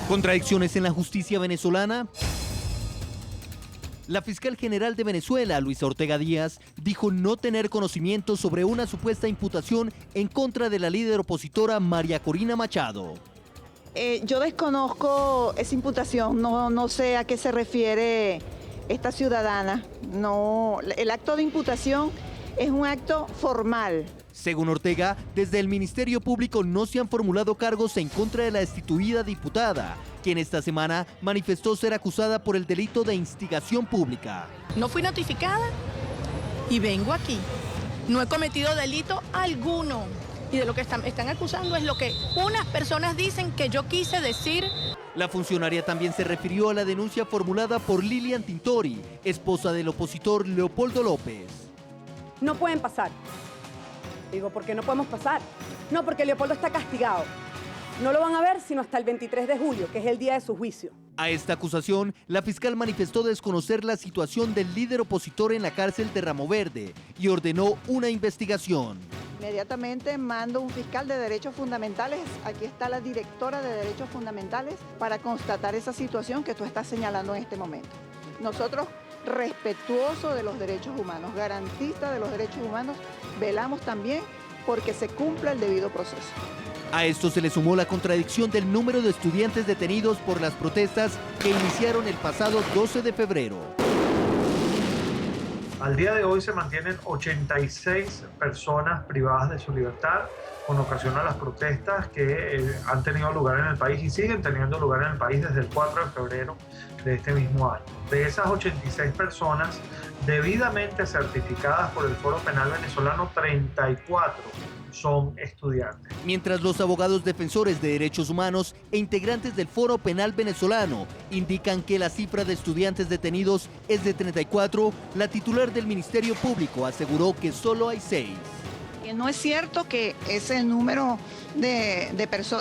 ¿Contradicciones en la justicia venezolana? La fiscal general de Venezuela, Luisa Ortega Díaz, dijo no tener conocimiento sobre una supuesta imputación en contra de la líder opositora María Corina Machado. Yo desconozco esa imputación, no sé a qué se refiere esta ciudadana. No, el acto de imputación es un acto formal. Según Ortega, desde el Ministerio Público no se han formulado cargos en contra de la destituida diputada, quien esta semana manifestó ser acusada por el delito de instigación pública. No fui notificada y vengo aquí. No he cometido delito alguno. Y de lo que están acusando es lo que unas personas dicen que yo quise decir. La funcionaria también se refirió a la denuncia formulada por Lilian Tintori, esposa del opositor Leopoldo López. No pueden pasar. Digo, ¿por qué no podemos pasar? No, porque Leopoldo está castigado. No lo van a ver sino hasta el 23 de julio, que es el día de su juicio. A esta acusación, la fiscal manifestó desconocer la situación del líder opositor en la cárcel de Ramo Verde y ordenó una investigación. Inmediatamente mando un fiscal de derechos fundamentales, aquí está la directora de derechos fundamentales, para constatar esa situación que tú estás señalando en este momento. Nosotros, respetuosos de los derechos humanos, garantistas de los derechos humanos, velamos también porque se cumpla el debido proceso. A esto se le sumó la contradicción del número de estudiantes detenidos por las protestas que iniciaron el pasado 12 de febrero. Al día de hoy se mantienen 86 personas privadas de su libertad con ocasión a las protestas que han tenido lugar en el país y siguen teniendo lugar en el país desde el 4 de febrero de este mismo año. De esas 86 personas debidamente certificadas por el Foro Penal Venezolano, 34 son estudiantes. Mientras los abogados defensores de derechos humanos e integrantes del Foro Penal Venezolano indican que la cifra de estudiantes detenidos es de 34, la titular del Ministerio Público aseguró que solo hay 6. No es cierto que ese número de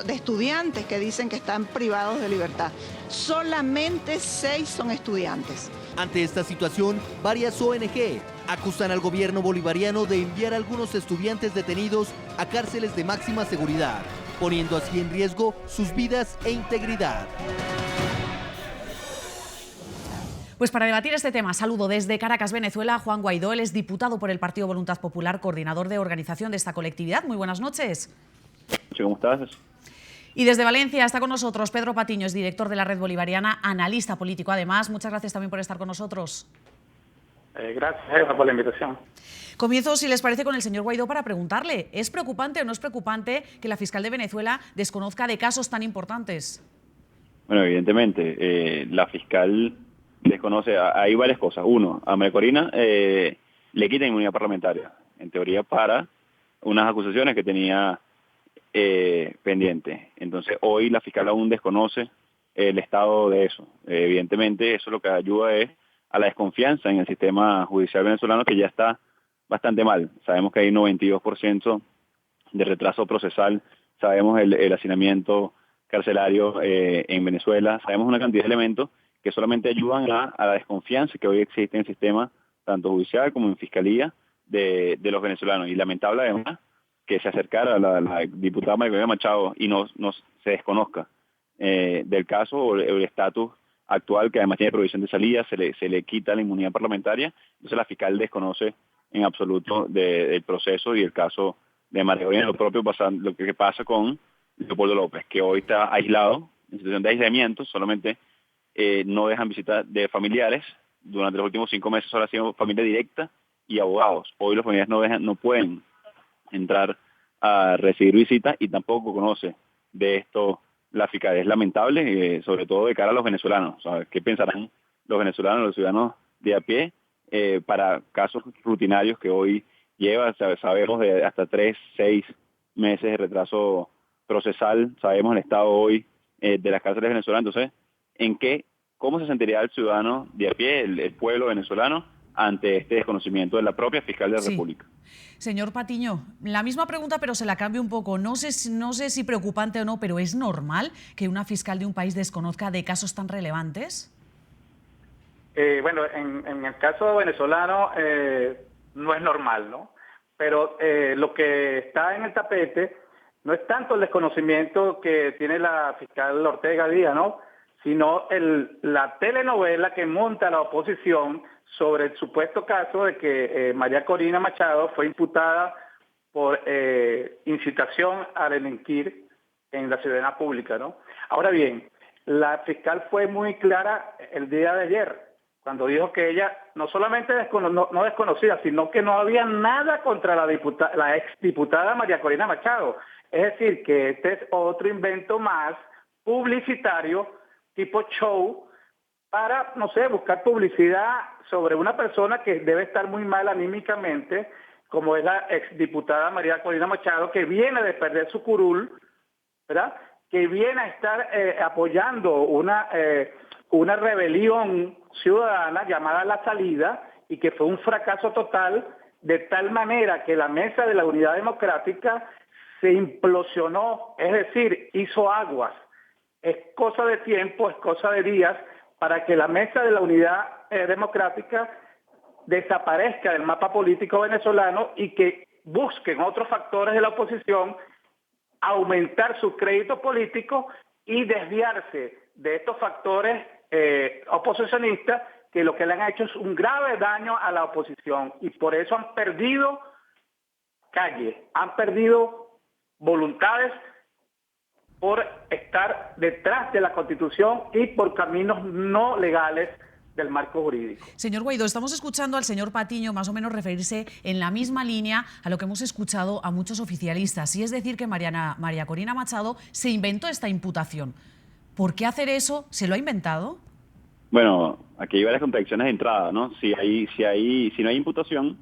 estudiantes que dicen que están privados de libertad. Solamente 6 son estudiantes. Ante esta situación, varias ONG acusan al gobierno bolivariano de enviar a algunos estudiantes detenidos a cárceles de máxima seguridad, poniendo así en riesgo sus vidas e integridad. Pues para debatir este tema, saludo desde Caracas, Venezuela, a Juan Guaidó. Él es diputado por el Partido Voluntad Popular, coordinador de organización de esta colectividad. Muy buenas noches. ¿Cómo estás? Y desde Valencia está con nosotros Pedro Patiño, es director de la Red Bolivariana, analista político además. Muchas gracias también por estar con nosotros. Gracias, Eva, por la invitación. Comienzo, si les parece, con el señor Guaidó para preguntarle, ¿es preocupante o no es preocupante que la fiscal de Venezuela desconozca de casos tan importantes? Bueno, evidentemente, la fiscal desconoce, hay varias cosas. Uno, a María Corina le quitan inmunidad parlamentaria, en teoría para unas acusaciones que tenía pendiente. Entonces, hoy la fiscal aún desconoce el estado de eso. Evidentemente, eso lo que ayuda es a la desconfianza en el sistema judicial venezolano, que ya está bastante mal. Sabemos que hay 92% de retraso procesal, sabemos el hacinamiento carcelario en Venezuela, sabemos una cantidad de elementos que solamente ayudan a la desconfianza que hoy existe en el sistema, tanto judicial como en fiscalía, de los venezolanos. Y lamentable además que se acercara a la diputada María Corina Machado y no se desconozca del caso o el estatus actual, que además tiene prohibición de salida, se le quita la inmunidad parlamentaria. Entonces la fiscal desconoce en absoluto del proceso y el caso de María Corina. Lo que pasa con Leopoldo López, que hoy está aislado, en situación de aislamiento, solamente no dejan visita de familiares. Durante los últimos 5 meses solo ha sido familia directa y abogados. Hoy los familiares no pueden entrar a recibir visitas y tampoco conoce de esto la fiscal. Es lamentable, sobre todo de cara a los venezolanos. ¿Sabes? ¿Qué pensarán los venezolanos, los ciudadanos de a pie, para casos rutinarios que hoy lleva, sabemos, de hasta 3, 6 meses de retraso procesal? Sabemos el estado hoy de las cárceles venezolanas. Entonces, ¿cómo se sentiría el ciudadano de a pie, el pueblo venezolano, ante este desconocimiento de la propia fiscal de la República? Señor Patiño, la misma pregunta, pero se la cambio un poco. No sé si preocupante o no, pero ¿es normal que una fiscal de un país desconozca de casos tan relevantes? Bueno, en el caso venezolano no es normal, ¿no? Pero lo que está en el tapete no es tanto el desconocimiento que tiene la fiscal Ortega Díaz, ¿no?, sino la telenovela que monta la oposición sobre el supuesto caso de que María Corina Machado fue imputada por incitación a delinquir en la ciudadanía pública, ¿no? Ahora bien, la fiscal fue muy clara el día de ayer, cuando dijo que ella no solamente no desconocía, sino que no había nada contra la exdiputada María Corina Machado. Es decir, que este es otro invento más publicitario, tipo show, para, no sé, buscar publicidad sobre una persona que debe estar muy mal anímicamente, como es la exdiputada María Corina Machado, que viene de perder su curul, ¿verdad?, que viene a estar apoyando una rebelión ciudadana llamada La Salida, y que fue un fracaso total, de tal manera que la Mesa de la Unidad Democrática se implosionó, es decir, hizo aguas. Es cosa de tiempo, es cosa de días, para que la Mesa de la Unidad Democrática desaparezca del mapa político venezolano y que busquen otros factores de la oposición aumentar su crédito político y desviarse de estos factores oposicionistas, que lo que le han hecho es un grave daño a la oposición, y por eso han perdido calle, han perdido voluntades por estar detrás de la Constitución y por caminos no legales del marco jurídico. Señor Guaidó, estamos escuchando al señor Patiño más o menos referirse en la misma línea a lo que hemos escuchado a muchos oficialistas, y es decir que María Corina Machado se inventó esta imputación. ¿Por qué hacer eso? ¿Se lo ha inventado? Bueno, aquí hay varias contradicciones de entrada, ¿no? Si no hay imputación,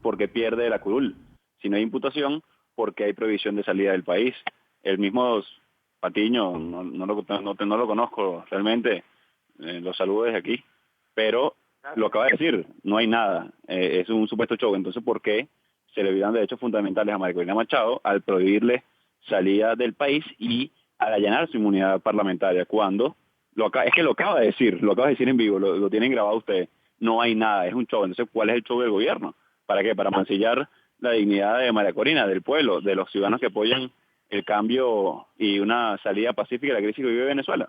porque pierde la curul. Si no hay imputación, porque hay prohibición de salida del país. El mismo Patiño, no lo conozco realmente, lo saludo desde aquí, pero lo acaba de decir, no hay nada, es un supuesto show. Entonces, ¿por qué se le olvidan derechos fundamentales a María Corina Machado al prohibirle salida del país y al allanar su inmunidad parlamentaria? Cuando lo acaba de decir en vivo, lo tienen grabado ustedes, no hay nada, es un show. Entonces, ¿cuál es el show del gobierno? ¿Para qué? Para mancillar la dignidad de María Corina, del pueblo, de los ciudadanos que apoyan el cambio y una salida pacífica de la crisis que vive Venezuela.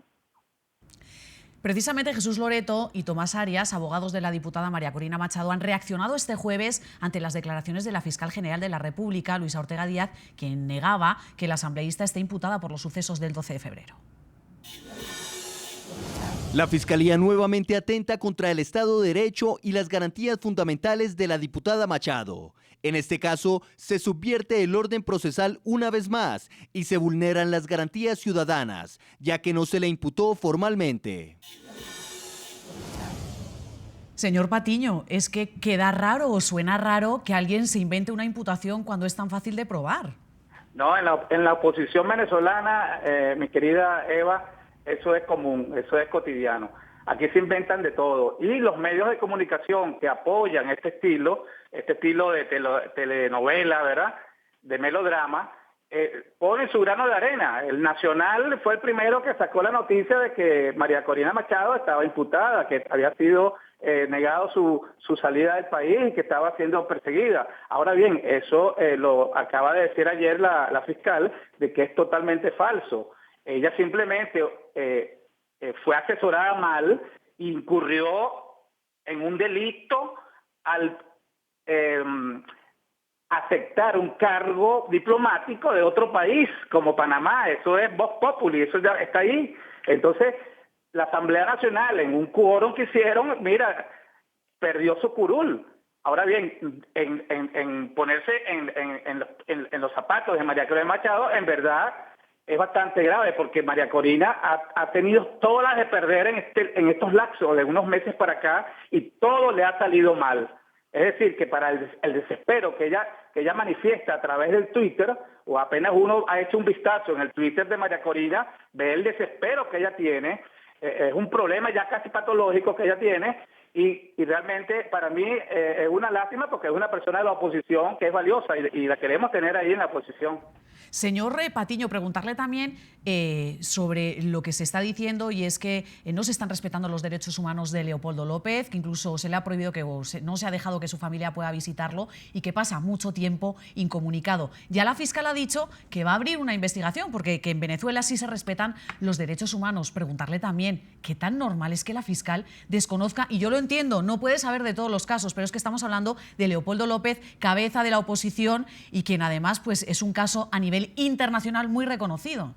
Precisamente Jesús Loreto y Tomás Arias, abogados de la diputada María Corina Machado, han reaccionado este jueves ante las declaraciones de la fiscal general de la República, Luisa Ortega Díaz, quien negaba que la asambleísta esté imputada por los sucesos del 12 de febrero. La Fiscalía nuevamente atenta contra el Estado de Derecho y las garantías fundamentales de la diputada Machado. En este caso, se subvierte el orden procesal una vez más y se vulneran las garantías ciudadanas, ya que no se le imputó formalmente. Señor Patiño, es que queda raro o suena raro que alguien se invente una imputación cuando es tan fácil de probar. No, en la oposición venezolana, mi querida Eva, eso es común, eso es cotidiano. Aquí se inventan de todo. Y los medios de comunicación que apoyan este estilo de telenovela, ¿verdad?, de melodrama, ponen su grano de arena. El Nacional fue el primero que sacó la noticia de que María Corina Machado estaba imputada, que había sido negado su salida del país y que estaba siendo perseguida. Ahora bien, eso lo acaba de decir ayer la fiscal, de que es totalmente falso. Ella simplemente fue asesorada mal, incurrió en un delito al aceptar un cargo diplomático de otro país, como Panamá. Eso es Vox Populi, eso ya está ahí. Entonces, la Asamblea Nacional, en un quórum que hicieron, mira, perdió su curul. Ahora bien, en ponerse en los zapatos de María Corina Machado, en verdad es bastante grave, porque María Corina ha tenido todas las de perder en estos lapsos de unos meses para acá, y todo le ha salido mal. Es decir, que para el desespero que ella manifiesta a través del Twitter, o apenas uno ha hecho un vistazo en el Twitter de María Corina, ve el desespero que ella tiene. Es un problema ya casi patológico que ella tiene, y realmente para mí es una lástima, porque es una persona de la oposición que es valiosa y la queremos tener ahí en la oposición. Señor Patiño, preguntarle también sobre lo que se está diciendo, y es que no se están respetando los derechos humanos de Leopoldo López, que incluso se le ha prohibido no se ha dejado que su familia pueda visitarlo y que pasa mucho tiempo incomunicado. Ya la fiscal ha dicho que va a abrir una investigación porque que en Venezuela sí se respetan los derechos humanos. Preguntarle también qué tan normal es que la fiscal desconozca, y yo lo entiendo, no puede saber de todos los casos, pero es que estamos hablando de Leopoldo López, cabeza de la oposición, y quien además pues, es un caso a nivel internacional muy reconocido.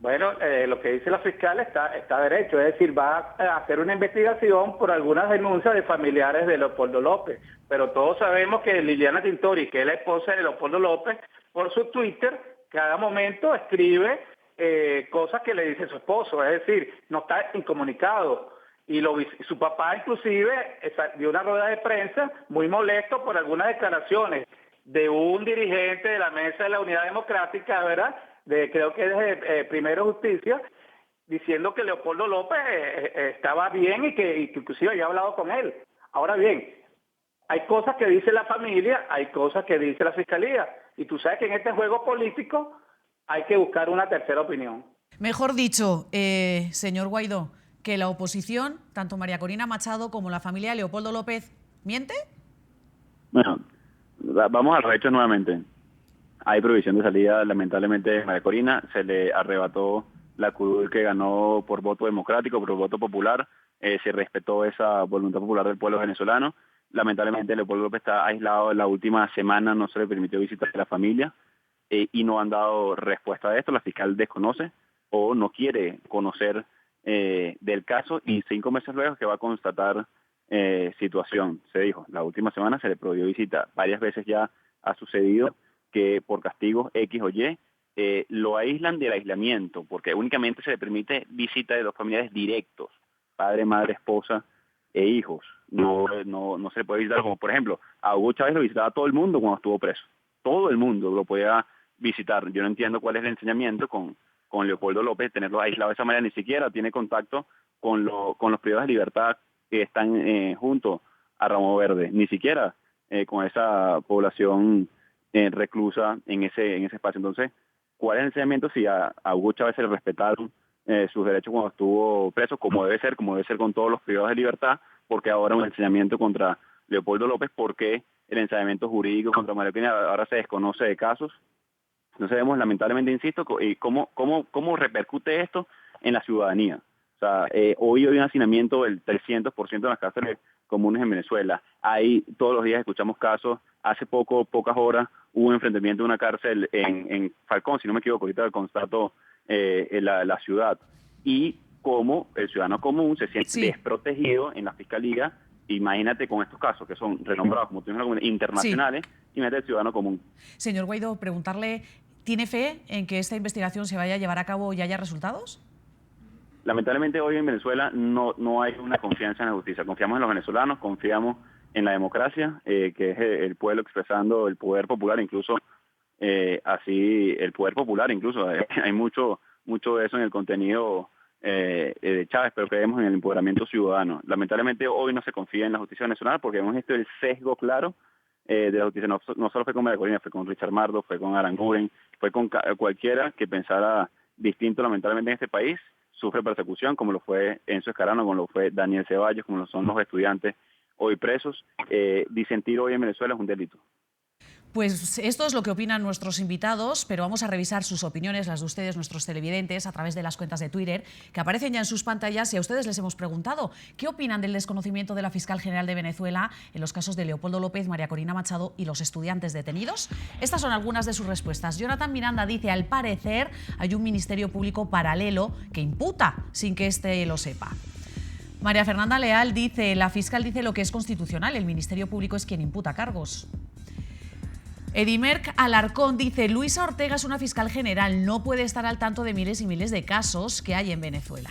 Bueno, lo que dice la fiscal está derecho, es decir, va a hacer una investigación por algunas denuncias de familiares de Leopoldo López, pero todos sabemos que Liliana Tintori, que es la esposa de Leopoldo López, por su Twitter, cada momento escribe cosas que le dice su esposo, es decir, no está incomunicado. Y su papá inclusive dio una rueda de prensa muy molesto por algunas declaraciones de un dirigente de la Mesa de la Unidad Democrática, ¿verdad?, creo que es de Primero Justicia, diciendo que Leopoldo López estaba bien y que inclusive había hablado con él. Ahora bien, hay cosas que dice la familia, hay cosas que dice la fiscalía, y tú sabes que en este juego político hay que buscar una tercera opinión. Mejor dicho, señor Guaidó, que la oposición, tanto María Corina Machado como la familia de Leopoldo López, ¿miente? Bueno, vamos al resto nuevamente. Hay prohibición de salida, lamentablemente, María Corina. Se le arrebató la curul que ganó por voto democrático, por voto popular. Se respetó esa voluntad popular del pueblo venezolano. Lamentablemente, Leopoldo López está aislado en la última semana, no se le permitió visitar a la familia y no han dado respuesta a esto. La fiscal desconoce o no quiere conocer del caso, y 5 meses luego que va a constatar situación. Se dijo, la última semana se le prohibió visita. Varias veces ya ha sucedido que por castigos X o Y lo aíslan del aislamiento, porque únicamente se le permite visita de los familiares directos, padre, madre, esposa e hijos. No se le puede visitar, como por ejemplo, a Hugo Chávez lo visitaba todo el mundo cuando estuvo preso. Todo el mundo lo podía visitar. Yo no entiendo cuál es el enseñamiento con Leopoldo López, tenerlo aislado de esa manera. Ni siquiera tiene contacto con los privados de libertad que están junto a Ramo Verde, ni siquiera con esa población reclusa en ese espacio. Entonces, ¿cuál es el enseñamiento si a Hugo Chávez se le respetaron sus derechos cuando estuvo preso, como debe ser con todos los privados de libertad? Porque ahora un enseñamiento contra Leopoldo López, porque el enseñamiento jurídico contra María Corina ahora se desconoce de casos. No sabemos, lamentablemente, insisto, cómo repercute esto en la ciudadanía. O sea, hoy hay un hacinamiento del 300% en las cárceles comunes en Venezuela. Ahí todos los días escuchamos casos. Hace pocas horas hubo un enfrentamiento en una cárcel en Falcón, si no me equivoco, ahorita constato la ciudad. Y cómo el ciudadano común se siente desprotegido en la fiscalía. Imagínate con estos casos que son renombrados como internacionales, imagínate el ciudadano común. Señor Guaidó, preguntarle, ¿tiene fe en que esta investigación se vaya a llevar a cabo y haya resultados? Lamentablemente hoy en Venezuela no hay una confianza en la justicia. Confiamos en los venezolanos, confiamos en la democracia, que es el pueblo expresando el poder popular, incluso así el poder popular, incluso hay mucho de eso en el contenido de Chávez, pero creemos en el empoderamiento ciudadano. Lamentablemente hoy no se confía en la justicia venezolana porque hemos visto el sesgo claro de la justicia. No solo fue con María Corina, fue con Richard Mardo, fue con Aranguren, fue con cualquiera que pensara distinto. Lamentablemente en este país sufre persecución, como lo fue Enzo Escarano, como lo fue Daniel Ceballos, como lo son los estudiantes hoy presos. Disentir hoy en Venezuela es un delito. Pues esto es lo que opinan nuestros invitados, pero vamos a revisar sus opiniones, las de ustedes, nuestros televidentes, a través de las cuentas de Twitter que aparecen ya en sus pantallas, y a ustedes les hemos preguntado qué opinan del desconocimiento de la Fiscal General de Venezuela en los casos de Leopoldo López, María Corina Machado y los estudiantes detenidos. Estas son algunas de sus respuestas. Jonathan Miranda dice, al parecer hay un ministerio público paralelo que imputa sin que éste lo sepa. María Fernanda Leal dice, la fiscal dice lo que es constitucional, el Ministerio Público es quien imputa cargos. Edimerc Alarcón dice, Luisa Ortega es una fiscal general, no puede estar al tanto de miles y miles de casos que hay en Venezuela.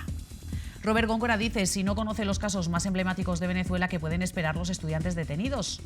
Robert Góngora dice, si no conoce los casos más emblemáticos de Venezuela, ¿qué pueden esperar los estudiantes detenidos?